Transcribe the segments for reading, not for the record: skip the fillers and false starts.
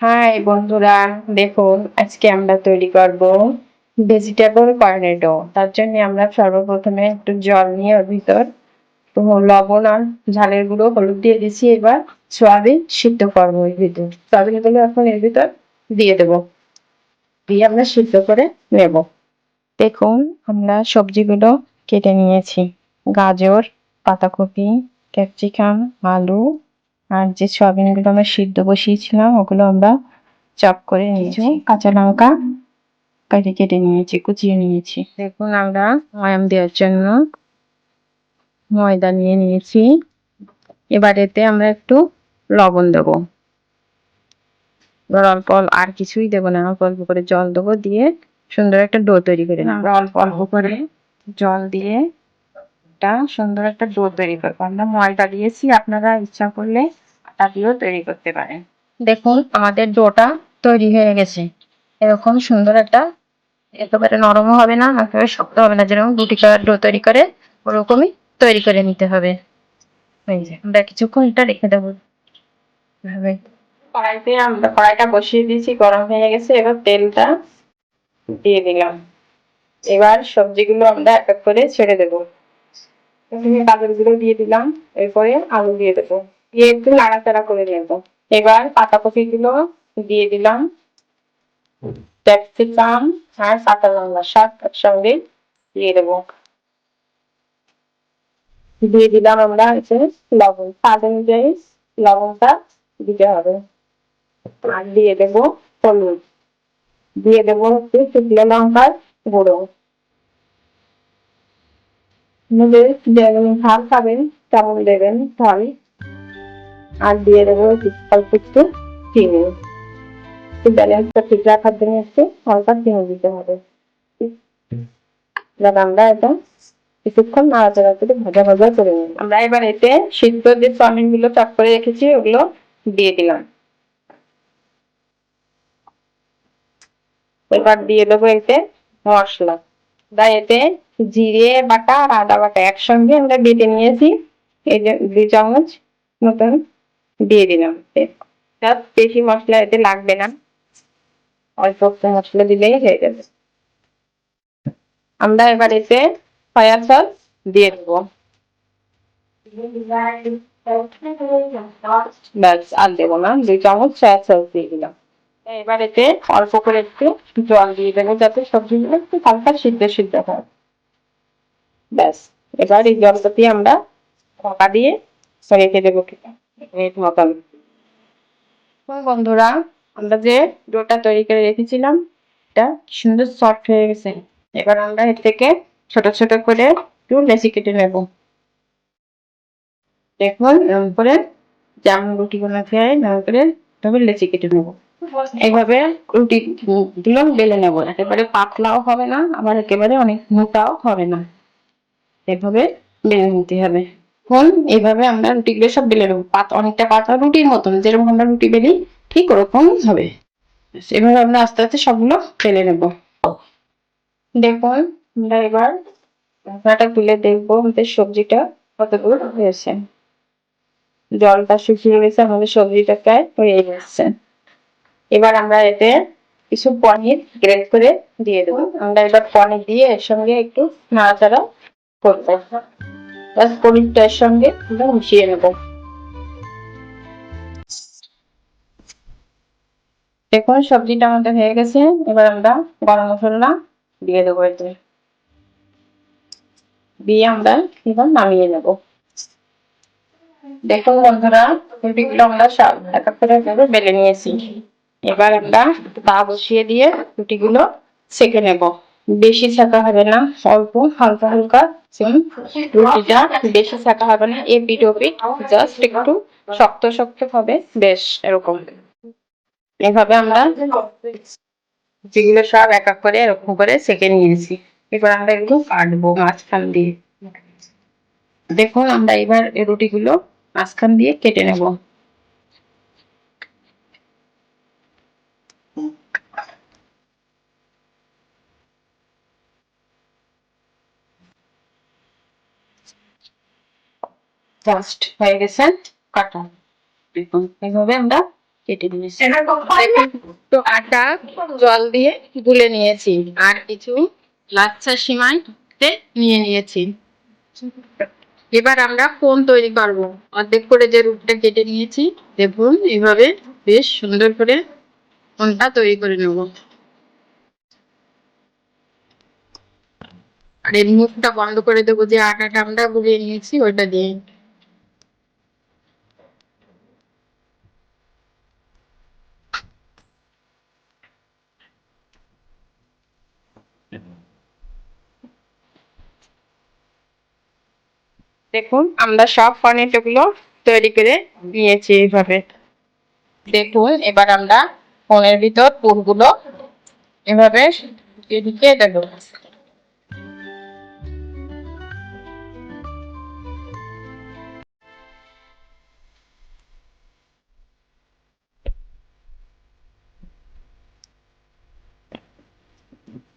High বন্ধুরা, দেখুন আজকে আমরা তৈরি করব ভেজিটেবল কর্নেডো। তার জন্য আমরা সর্বপ্রথমে একটু জল নিয়ে ওর ভিতর লবণ আর ঝালের গুঁড়ো হলুদ দিয়ে দিচ্ছি। এবার সয়াবিন সিদ্ধ করবো এর ভিতর। সয়াবিন গুলো এখন এর ভিতর দিয়ে দেবো, দিয়ে আমরা সিদ্ধ করে নেব। দেখুন আমরা সবজিগুলো কেটে নিয়েছি, গাজর, পাতাকপি, ক্যাপসিকাম, আলু আর যে সয়াবিন গুলো আমরা সিদ্ধ বসিয়েছিলাম ওগুলো আমরা চপ করে নিয়েছি, কাঁচা লঙ্কা কেটে কেটে নিয়েছি, কুচিয়ে নিয়েছি। দেখুন আমরা ময়াম দেওয়ার জন্য ময়দা নিয়ে নিয়েছি। এবার এতে আমরা একটু লবণ দেবো, এবার অল্প আর কিছুই দেবো না, অল্প অল্প করে জল দেবো, দিয়ে সুন্দর একটা ডো তৈরি করে নেবো। অল্প অল্প করে জল দিয়ে একটা সুন্দর একটা ডো তৈরি করবো। আমরা ময়দা দিয়েছি, আপনারা ইচ্ছা করলে আটা দিয়েও তৈরি করতে পারেন। দেখুন আমাদের ডোটা তৈরি হয়ে গেছে। এরকম সুন্দর একটা, একেবারে নরমও হবে না, একেবারে শক্ত হবে না, যেরকম রুটি করার ডো তৈরি করে ওরকমই তৈরি করে নিতে হবে। এই যে আমরা কিছুক্ষণ এটা রেখে দেবো এভাবে। কড়াইতে আমরা কড়াইটা বসিয়ে দিয়েছি, গরম হয়ে গেছে। এবার তেলটা দিয়ে দিলাম। এবার সবজিগুলো আমরা এক এক করে ছেড়ে দেবো। গাজরগুলো দিয়ে দিলাম, এরপরে আলু দিয়ে দেবো, দিয়ে একটু নাড়াচাড়া করে নেবো। এবার পাতাকপি গুলো দিয়ে দিলাম, ক্যাপসিকাম আর কাঁচা লঙ্কা সব একসঙ্গে দিয়ে দেবো। দিয়ে দিলাম আমরা হচ্ছে লবণ, স্বাদ অনুযায়ী লবণটা দিতে হবে। আর দিয়ে দেবো হলুদ, দিয়ে দেবো হচ্ছে শুকনো লঙ্কার গুঁড়ো। যেমন ঝাল খাবেন তেমন দেবেন ঝাল। আর দিয়ে দেবো অল্প একটু চিনি, ব্যালেন্সটা ঠিক রাখার জন্য একটু হালকা চিনি দিতে হবে। আমরা এটা কিছুক্ষণ নাড়াচাড়া করে ভাজা ভাজা করে নিই। আমরা এবার এতে সিদ্ধ যে চাউমিন গুলো চপ করে রেখেছি ওগুলো দিয়ে দিলাম। এবার দিয়ে দেবো এতে মশলা, এতে জিরে বাটা আর আদা বাটা একসঙ্গে আমরা বেটে নিয়েছি, এই যে 2 চামচ মতন দিয়ে দিলাম। বেশি মশলা এতে লাগবে না, অল্প একটু মশলা দিলেই হয়ে যাবে। আমরা এবার এতে সয়া সস দিয়ে দেবো, ব্যাস আর দেবো না, 2 চামচ সয়া সস দিয়ে দিলাম। এবার এতে অল্প করে একটু জল দিয়ে দেবো, যাতে সবজিগুলো একটু হালকা সিদ্ধ সিদ্ধ হয়। ব্যাস এবার এই জলটা দিয়ে আমরা ঢাকা দিয়ে রেখে দেবো মিনিট মতন। বন্ধুরা, আমরা যে ডোটা তৈরি করে রেখেছিলাম এটা সুন্দর সফট হয়ে গেছে। এবার আমরা এর থেকে ছোট ছোট করে একটু লেচি কেটে নেব। দেখুন এরকম করে যেমন রুটি বানাতে হয় এরকম করে তবে লেচি কেটে নেব। এইভাবে রুটি গুলো বেলে নেব, একেবারে পাতলাও হবে না আবার একেবারে অনেক মোটাও হবে না, এভাবে বেলে নিতে হবে। এখন এইভাবে আমরা রুটিগুলো সব বেলে নেবো, অনেকটা পাতলা রুটির মতন, যেরকম আমরা রুটি বেলি ঠিক ওরকম হবে। এভাবে আমরা আস্তে আস্তে সবগুলো বেলে নেব। দেখুন আমরা এবার ঢাকনাটা তুলে দেখবো আমাদের সবজিটা কতদূর হয়েছে। জলটা শুকিয়ে গেছে, আমাদের সবজিটা প্রায় হয়ে গেছে। এবার আমরা এতে কিছু পনির গ্রেট করে দিয়ে দেবো। আমরা এবার পনির দিয়ে এর সঙ্গে একটু নাড়াচাড়া করবো, পনিরটা এর সঙ্গে আমরা মিশিয়ে নেবো। দেখুন সবজিটা আমাদের হয়ে গেছে। এবার আমরা গরম মশলা দিয়ে দেবো, এতে দিয়ে আমরা এবার নামিয়ে নেব। দেখুন বন্ধুরা, রুটিগুলো আমরা সব এক এক করে বেলে নিয়েছি। এবার আমরা তা বসিয়ে দিয়ে রুটিগুলো সেঁকে নেব। বেশি সেঁকা হবে না, অল্প হালকা হালকা রুটিটা, বেশি সেঁকা হবে না, এপিট ওপিট জাস্ট একটু শক্ত শক্ত হবে, বেশ এরকম। এভাবে আমরা যেগুলো সব এক এক করে এরকম করে সেঁকে নিয়েছি। এবার আমরা এগুলো কাটবো মাঝখান দিয়ে। দেখুন আমরা এবার এই রুটিগুলো মাঝখান দিয়ে কেটে নেব। জাস্ট হয়ে গেছে কাটা। দেখুন এইভাবে আমরা কেটে নিয়েছি। একটু আটা জল দিয়ে গুলে নিয়েছি আর কিছু লাচ্ছা সিমাইতে নিয়ে নিয়েছি। এবার আমরা কোন তৈরি করবো। অর্ধেক করে যে রুটটা কেটে নিয়েছি, দেখুন এইভাবে বেশ সুন্দর করে কোনটা তৈরি করে নেব। আর এর মুখটা বন্ধ করে দেবো, যে আটাটা আমরা গুলিয়ে নিয়েছি ওইটা দিয়ে। দেখুন আমরা সব কর্নেটো গুলো তৈরি করে নিয়েছি এইভাবে। দেখুন এবার আমরা কোণের ভিতর পুরগুলো এভাবে ঢুকিয়ে দেবো।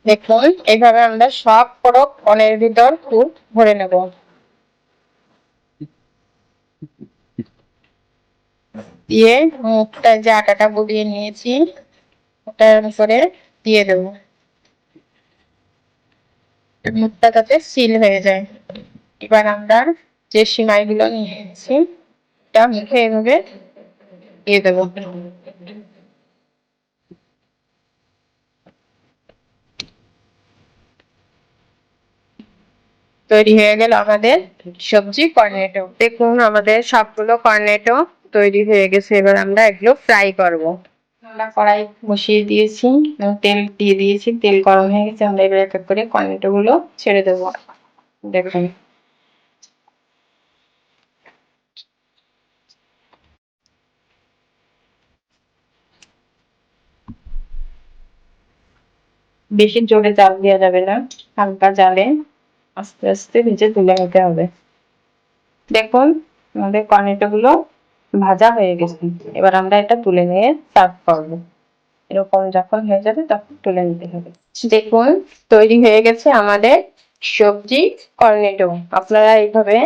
দেখুন এইভাবে আমরা সব বড় কোণের ভিতর পুর ভরে নেব। দিয়ে মুখটা যে আটাটা বুলিয়ে নিয়েছি ওটার উপরে দিয়ে দেবো, মুখটা যাতে সিল হয়ে যায়। এবার আমরা যে সিমাই গুলো নিয়েছি এটা মুখে এভাবে দিয়ে দেবো। তৈরি হয়ে গেল আমাদের সবজি কর্নেটো। দেখুন আমাদের সবগুলো কর্নেটো তৈরি হয়ে গেছে। এবার আমরা এগুলো ফ্রাই করব। আমরা কড়াই বসিয়ে দিয়েছি, তেল দিয়ে দিয়েছি, তেল গরম হয়ে গেছে। আমরা এবার এক এক করে কর্নেটো গুলো ছেড়ে দেবো। দেখুন বেশি জোরে জাল দেওয়া যাবে না, হালকা জালে আস্তে আস্তে ভেজে তুলে নিতে হবে। দেখুন আমাদের কর্নেটো গুলো ভাজা হয়ে গেছে। এবার আমরা এটা তুলে নিয়ে সার্ভ করবো। এরকম যখন হয়ে যাবে তখন তুলে নিতে হবে। দেখুন তৈরি হয়ে গেছে আমাদের সবজি কর্নেটো। আপনারা এইভাবে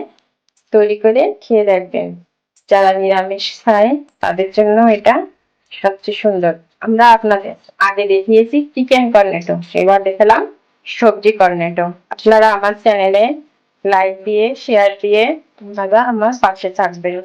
তৈরি করে খেয়ে দেখবেন। যারা নিরামিষ খায় তাদের জন্য এটা সবচেয়ে সুন্দর। আমরা আপনাদের আগে দেখিয়েছি চিকেন কর্নেটো, এবার দেখালাম সবজি কর্নেটো। আপনারা আমার চ্যানেলে লাইক দিয়ে শেয়ার দিয়ে আমার পাশে থাকবেন।